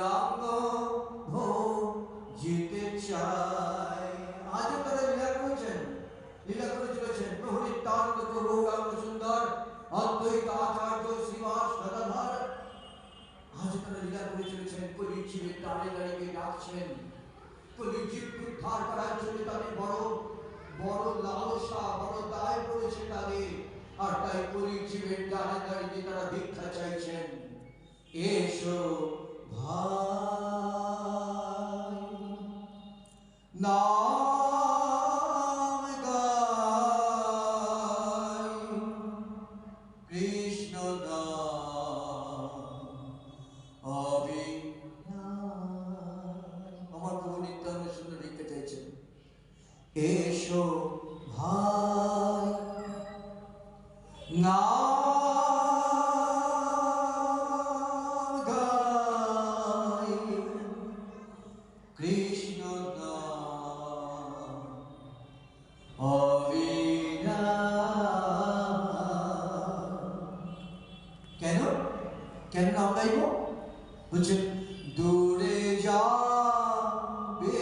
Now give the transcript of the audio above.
গৌরাঙ্গ ভজিতে চাই। আজও তারা লীলা করেছেন, লীলা করে চলেছেন। প্রভু নিত্যানন্দ প্রভু গৌরাঙ্গ সুন্দর অদ্বৈত আচার্য শ্রীবাস গদাধর আজ তারা লীলা করে চলেছেন। কলির জীবের দাঁড়ে দাঁড়িয়ে ডাকছেন। কলির জীবকে উদ্ধার করার জন্য তাদের বড় বড় লালসা, বড় দায় পড়েছে তাদের। আর তাই কলির জীবের দাঁড়ে দাঁড়িয়ে তারা ভিক্ষা চাইছেন। এসো ভাই নাম গাই, কৃষ্ণ আমার প্রভু নিত্যানন্দ সুন্দর লিখতে চাইছেন। এসো ভাই নাম গাই, কৃষ্ণ কেন কেন নাম গাইব? বলছেন দূরে যাবে